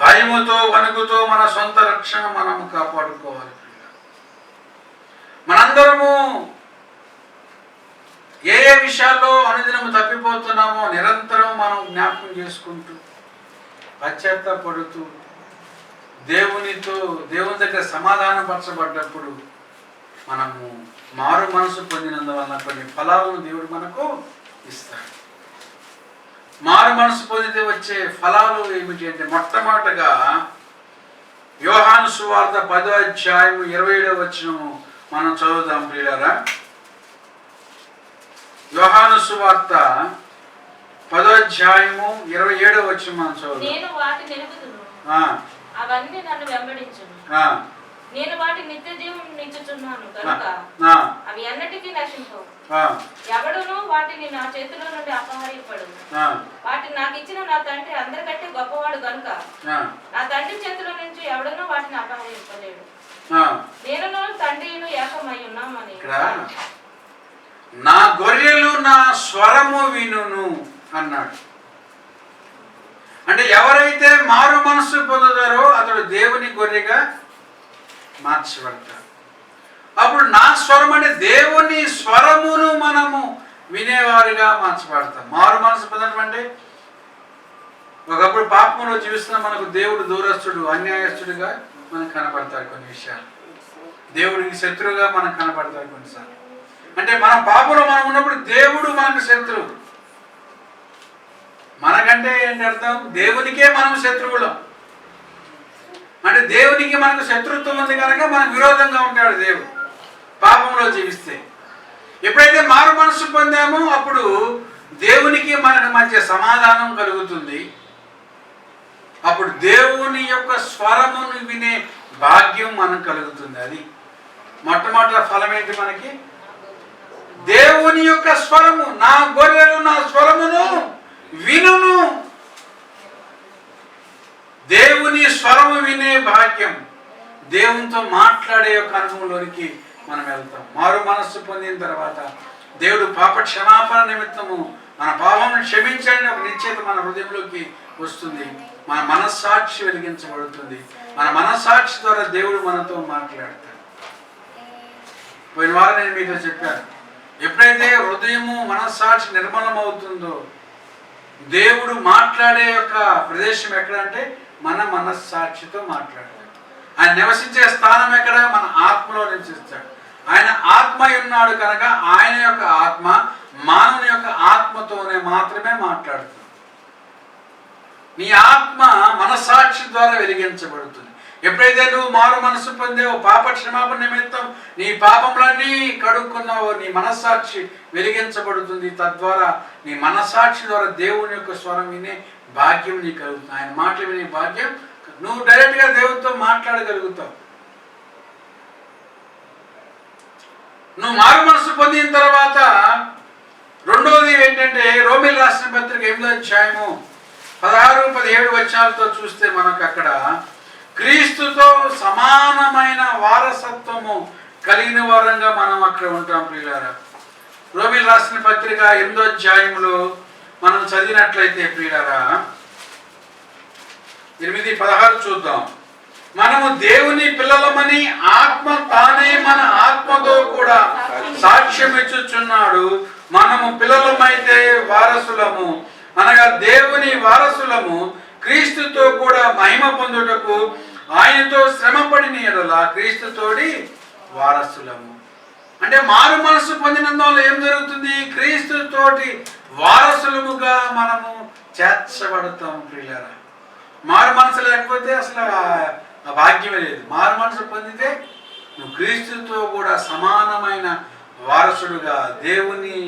భయముతో వణుకుతో మన సొంత రక్షణ మనము కాపాడుకోవాలి. మనందరము ఏ ఏ విషయాల్లో అనుదినము తప్పిపోతున్నామో నిరంతరం మనం జ్ఞాపకం చేసుకుంటూ పశ్చాత్తాపడుతూ దేవుని దగ్గర సమాధానపరచబడ్డప్పుడు మనము మారు మనసు పొందినందువలన కొన్ని ఫలాలను దేవుడు మనకు ఇస్తాడు. మారు మనసు పొందితే వచ్చే ఫలాలు ఏమిటి అంటే, మొట్టమొదటగా యోహాను సువార్త 10వ అధ్యాయం 27వ వచనము మనం చదువుదాం ప్రియులారా. యోహాను సువార్త 10వ అధ్యాయము 27వ వచనం మనం చదువుదాం. అవన్నీ నన్ను వెంబడించును, నేను వాటి నిత్య జీవం నిచ్చుచున్నాను కనుక అవి అన్నిటికీ నశించవు. ఎవడును వాటిని నా చేతిలో నుండి అపహరింపడు. వాటిని నాకు ఇచ్చిన నా తండ్రి అందరికంటే గొప్పవాడు కనుక నా తండ్రి చేతిలో నుంచి ఎవడనూ వాటిని అపహరింపలేడు. నేను తండ్రిను ఏకమై ఉన్నామని. నా గొర్రెలు నా స్వరము వినును అన్నాడు. అంటే ఎవరైతే మారు మనసు పొందుతారో అతడు దేవుని గొర్రెగా మార్చబడతాడు. అప్పుడు నా స్వరం అంటే దేవుని స్వరమును మనము వినేవారిగా మార్చబడతాం. మారు మనసు పొందడం అంటే, ఒకప్పుడు పాపంలో జీవిస్తున్న మనకు దేవుడు దూరస్తుడు, అన్యాయస్తుడిగా మనకు కనపడతాడు. కొన్ని విషయాలు దేవుడికి శత్రువుగా మనకు కనపడతాడు కొన్నిసార్లు. అంటే మనం పాపంలో మనం ఉన్నప్పుడు దేవుడు మనకు శత్రువు. మనకంటే ఏంటి అర్థం? దేవునికే మనం శత్రువులం. అంటే దేవునికి మనకు శత్రుత్వం ఉంది కనుక మనకు విరోధంగా ఉంటాడు దేవుడు పాపంలో జీవిస్తే. ఎప్పుడైతే మారు మనసు పొందామో అప్పుడు దేవునికి మనకు మధ్య సమాధానం కలుగుతుంది. అప్పుడు దేవుని యొక్క స్వరమును వినే భాగ్యం మనకు కలుగుతుంది. అది మొట్టమొదటి ఫలం ఏంటి మనకి? దేవుని యొక్క స్వరము. నా గొర్రెలు నా స్వరమును వినును. వినే భాగ్యం, దేవునితో మాట్లాడే యొక్క అనుభవంలోనికి మనం వెళ్తాం. మారు మనస్సు పొందిన తర్వాత దేవుడు పాప క్షమాపణ నిమిత్తము మన పాపమును క్షమించండి ఒక నిశ్చయిత మన హృదయంలోకి వస్తుంది. మన మనస్సాక్షి వెలిగించబడుతుంది. మన మనస్సాక్షి ద్వారా దేవుడు మనతో మాట్లాడతాడు. పోయిన వారం నేను మీతో చెప్పాను, ఎప్పుడైతే హృదయము మనస్సాక్షి నిర్మలం అవుతుందో దేవుడు మాట్లాడే యొక్క ప్రదేశం ఎక్కడంటే మన మనస్సాక్షితో మాట్లాడతాడు. ఆయన నివసించే స్థానం ఎక్కడ? మన ఆత్మలో నివసిస్తాడు. ఆయన ఆత్మ ఉన్నాడు కనుక ఆయన యొక్క ఆత్మ మానవుని యొక్క ఆత్మతోనే మాత్రమే మాట్లాడుతుంది. నీ ఆత్మ మనస్సాక్షి ద్వారా వెలిగించబడుతుంది. ఎప్పుడైతే నువ్వు మారు మనసు పొందావో, పాప క్షమాపణ నిమిత్తం నీ పాపములన్నీ కడుక్కున్నావో, నీ మనస్సాక్షి వెలిగించబడుతుంది. తద్వారా నీ మనస్సాక్షి ద్వారా దేవుని యొక్క స్వరం వినే భాగ్యం నీకు కలుగుతుంది. ఆయన మాటలు వినే భాగ్యం, నువ్వు డైరెక్ట్గా దేవునితో మాట్లాడగలుగుతావు. నువ్వు మారు మనసు పొందిన తర్వాత రెండోది ఏంటంటే, రోమీయులకు రాసిన పత్రిక 8వ అధ్యాయము 16-17 వచనాలతో చూస్తే మనకు అక్కడ క్రీస్తుతో సమానమైన వారసత్వము కలిగిన వారంగా మనం అక్కడ ఉంటాం. ప్రియులారా, రోమీయులకు రాసిన పత్రిక 8వ అధ్యాయంలో మనం చదివినట్లయితే ప్రియులారా 8-16 చూద్దాం. మనము దేవుని పిల్లలమని ఆత్మ తానే మన ఆత్మతో కూడా సాక్ష్యం ఇచ్చుచున్నాడు. మనము పిల్లలమైతే వారసులము, అనగా దేవుని వారసులము, క్రీస్తుతో కూడా మహిమ పొందుటకు ఆయనతో శ్రమపడిన యెడల క్రీస్తుతోడి వారసులము. అంటే మారు మనసు పొందినందువల్ల ఏం జరుగుతుంది? క్రీస్తుతోటి వారసులముగా మనము చేర్చబడతాం. ప్రియులారా, మారు మనసు లేకపోతే అసలు ఆ భాగ్యమే లేదు. మారు మనసు పొందితే నువ్వు క్రీస్తుతో కూడా సమానమైన వారసుడుగా, దేవుని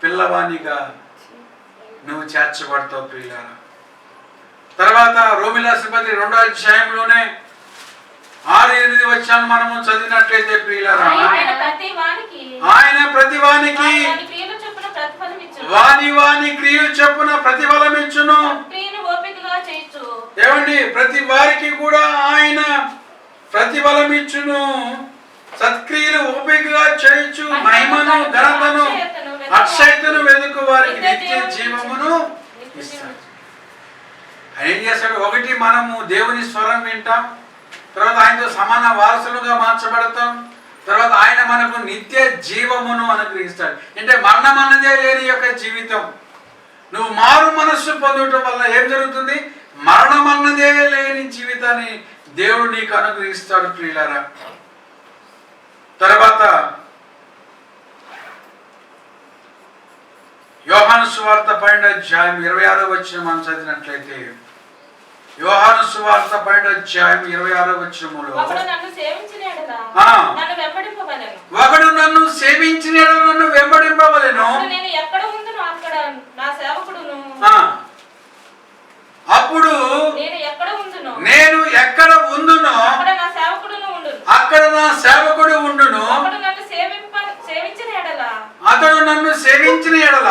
పిల్లవానిగా నువ్వు చేర్చబడతావు. ప్రియులారా, తర్వాత రోమీయులకు రాసిన పత్రిక 2వ అధ్యాయంలోనే 6-8 వచనాలు మనము చదివినట్లయితే ప్రియులారా, ఆయన ప్రతి వానికి వాని క్రియలు చొప్పున ప్రతిఫలం ఇచ్చును. ఏమండి, ప్రతి వారికి కూడా ఆయన ప్రతిఫలం ఇచ్చును. సత్క్రియలు ఓపికగా చేయించు మహిమను ఘనతను అక్షయతను వెతుకు వారికి నిత్య జీవమును ఇస్తాడు. ఆయన ఏం చేస్తాడు? ఒకటి, మనము దేవుని స్వరం వింటాం. తర్వాత ఆయనతో సమాన వారసులుగా మార్చబడతాం. తర్వాత ఆయన మనకు నిత్య జీవమును అనుగ్రహిస్తాడు. అంటే మరణం అన్నదే లేని యొక్క జీవితం. నువ్వు మారు మనస్సు పొందటం వల్ల ఏం జరుగుతుంది? మరణం అన్నదే లేని జీవితాన్ని దేవుడు నీకు అనుగ్రహిస్తాడు. ప్రియులారా, తర్వాత యోహాను సువార్త 12వ అధ్యాయం 26వ వచనం మనం చదివినట్లయితే, యోహాను సువార్త 12వ అధ్యాయం 26వ వచనములో, ఒకడు నన్ను సేవించిన యెడల నన్ను వెంబడింపవలెను. అప్పుడు నేను ఎక్కడ ఉందునో అక్కడ నా సేవకుడు ఉండును. అతడు నన్ను సేవించిన యెడల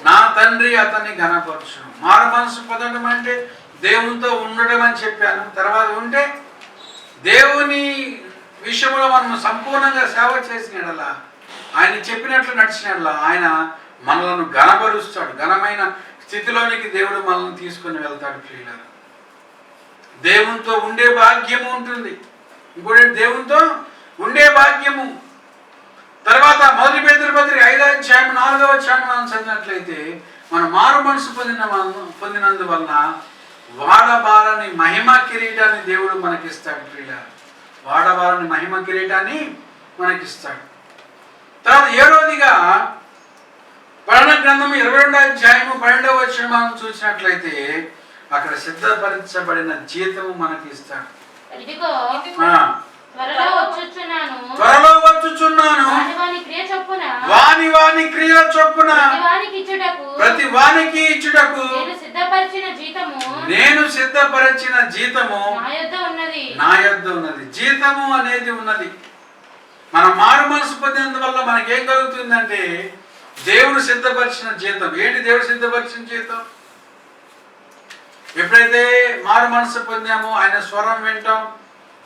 నా తండ్రి అతన్ని ఘనపరచును. మారు మనసు పొందడం అంటే దేవునితో ఉండడం అని చెప్పాను. తర్వాత ఉంటే దేవుని విషయంలో మనం సంపూర్ణంగా సేవ చేసిన యెడల, ఆయన చెప్పినట్లు నడిచిన యెడల ఆయన మనలను ఘనపరుస్తాడు. ఘనమైన స్థితిలోనికి దేవుడు మనల్ని తీసుకొని వెళ్తాడు. ప్రియులారా, దేవునితో ఉండే భాగ్యము ఉంటుంది. ఇంకోటి, దేవునితో ఉండే భాగ్యము. తర్వాత 1 పేతురు పత్రిక 5వ అధ్యాయం 4వ వచనం మనం చదివినట్లయితే, మన మారు మనసు పొందినందువలన వాడబారని మహిమ కిరీటాన్ని దేవుడు మనకిస్తాడు. ప్రియులారా, వాడబారని మహిమ కిరీటాన్ని మనకిస్తాడు. తర్వాత 7వదిగా ప్రకటన గ్రంథం 22వ అధ్యాయము 12వ వచనం మనం చూసినట్లయితే, అక్కడ సిద్ధపరచబడిన జీతము మనకి ఇస్తాడు. త్వరలో వచ్చుచున్నాను, వాని క్రియ చొప్పున ప్రతి వానికి ఇచ్చుటకు నేను సిద్ధపరిచిన జీతము నా యొద్ద ఉన్నది. జీతము అనేది ఉన్నది. మనం మారు మనసు పొందినందువల్ల మనకేం కలుగుతుందంటే, దేవుడు సిద్ధపరిచిన జీతం. ఏంటి దేవుడు సిద్ధపరిచిన జీతం? ఎప్పుడైతే మారు మనసు పొందామో ఆయన స్వరం వింటాం,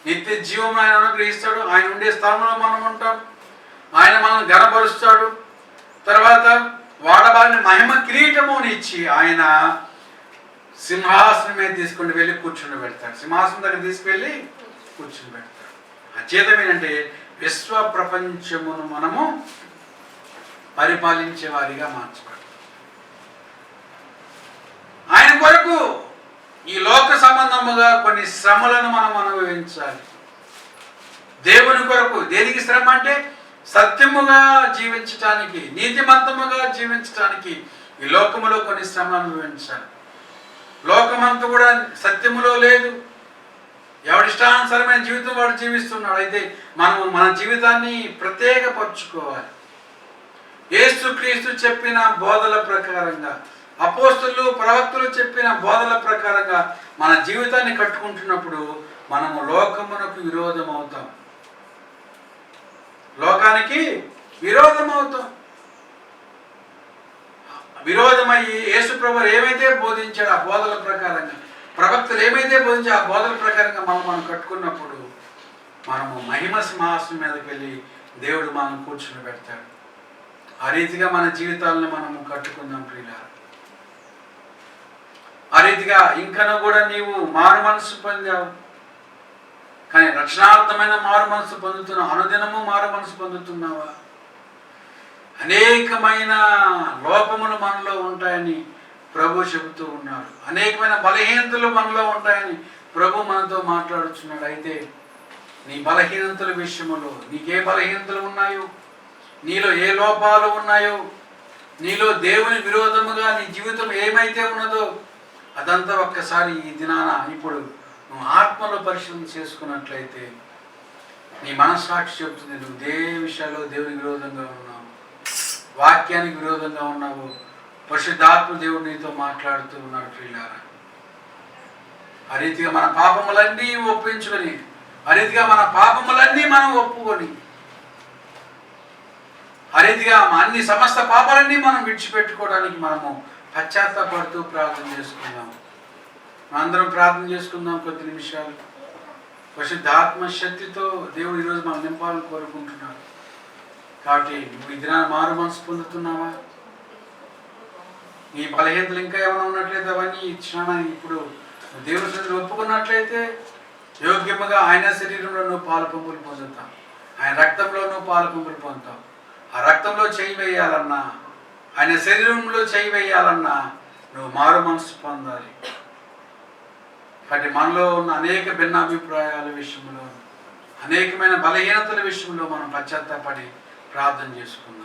నిత్య జీవం ఆయన అనుగ్రహిస్తాడు, ఆయన ఉండే స్థలంలో మనం ఉంటాం, ఆయన మనల్ని ఘనపరుస్తాడు. తర్వాత వాడబారిన మహిమ కిరీటముని ఇచ్చి ఆయన సింహాసనం మీద తీసుకుని వెళ్ళి కూర్చుని పెడతాడు. సింహాసనం దగ్గర తీసుకెళ్ళి కూర్చుని పెడతాడు. ఆ జీతం ఏంటంటే విశ్వ ప్రపంచమును మనము పరిపాలించే వారిగా మార్చబడతాం. ఆయన కొరకు ఈ లోక సంబంధముగా కొన్ని శ్రమలను మనం అనుభవించాలి. దేవుని కొరకు దేనికి శ్రమ అంటే సత్యముగా జీవించటానికి, నీతిమంతముగా జీవించటానికి ఈ లోకములో కొన్ని శ్రమలు అనుభవించాలి. లోకమంతా కూడా సత్యములో లేదు, ఎవడిష్టానుసారమైన జీవితం వాడు జీవిస్తున్నాడు. అయితే మనము మన జీవితాన్ని ప్రత్యేకపరచుకోవాలి. యేసుక్రీస్తు చెప్పిన బోధల ప్రకారంగా, అపోస్తలులు ప్రవక్తలు చెప్పిన బోధల ప్రకారంగా మన జీవితాన్ని కట్టుకుంటున్నప్పుడు మనము లోకమునకు విరోధం అవుతాం, లోకానికి విరోధం అవుతాం. విరోధమయ్యి యేసుప్రభువు ఏమైతే బోధించాడో ఆ బోధల ప్రకారంగా, ప్రవక్తలు ఏమైతే బోధించాడో ఆ బోధల ప్రకారంగా మనం కట్టుకున్నప్పుడు మనము మహిమ సింహాసనం మీదకి వెళ్ళి దేవుడు మనం కూర్చుని పెడతాడు. ఆ రీతిగా మన జీవితాలను మనము కట్టుకుందాం ప్రియులారా. ఆ రీతిగా ఇంకనూ కూడా నీవు మారు మనసు పొందావు, కానీ రక్షణార్థమైన మారు మనసు పొందుతున్నావు. అనుదినము మారు మనసు పొందుతున్నావా? అనేకమైన లోపములు మనలో ఉంటాయని ప్రభు చెబుతూ ఉన్నారు. అనేకమైన బలహీనతలు మనలో ఉంటాయని ప్రభు మనతో మాట్లాడుతున్నాడు. అయితే నీ బలహీనతల విషయంలో నీకే బలహీనతలు ఉన్నాయో, నీలో ఏ లోపాలు ఉన్నాయో, నీలో దేవుని విరోధముగా నీ జీవితం ఏమైతే ఉన్నదో అదంతా ఒక్కసారి ఈ దినాన ఇప్పుడు నువ్వు ఆత్మలో పరిశీలన చేసుకున్నట్లయితే నీ మనస్సాక్షి చెబుతుంది నువ్వు విషయాల్లో దేవుని విరోధంగా ఉన్నావు, వాక్యానికి విరోధంగా ఉన్నావు. పరిశుద్ధాత్మ దేవుడు నీతో మాట్లాడుతూ ఉన్నాడు ప్రియులారా. ఆ రీతిగా మన పాపములన్నీ ఒప్పించుకొని, ఆ రీతిగా మన పాపములన్నీ మనం ఒప్పుకొని, ఆ రీతిగా అన్ని సమస్త పాపాలన్నీ మనం విడిచిపెట్టుకోవడానికి మనము పశ్చాత్తాపడుతూ ప్రార్థన చేసుకుందాం. అందరం ప్రార్థన చేసుకుందాం కొద్ది నిమిషాలు. పరిశుద్ధాత్మ శక్తితో దేవుడు ఈరోజు మనం నింపాలని కోరుకుంటున్నాడు. కాబట్టి నువ్వు ఈ దినాన్ని మారు మనసు పొందుతున్నావా? నీ బలహీనతలు ఇంకా ఏమైనా ఉన్నట్లయితే అవన్నీ ఈ క్షణాన్ని ఇప్పుడు దేవుని సన్నిధిలో ఒప్పుకున్నట్లయితే యోగ్యముగా ఆయన శరీరంలో నువ్వు పాలు పంపులు పొందుతావు, ఆయన రక్తంలో నువ్వు పాలు పంపులు పొందుతావు. ఆ రక్తంలో చేయి వేయాలన్నా, ఆయన శరీరంలో చేయి వేయాలన్నా నువ్వు మారు మనసు పొందాలి. కాబట్టి మనలో ఉన్న అనేక భిన్నాభిప్రాయాల విషయంలో, అనేకమైన బలహీనతల విషయంలో మనం పశ్చాత్తాపడి ప్రార్థన చేసుకుందాం.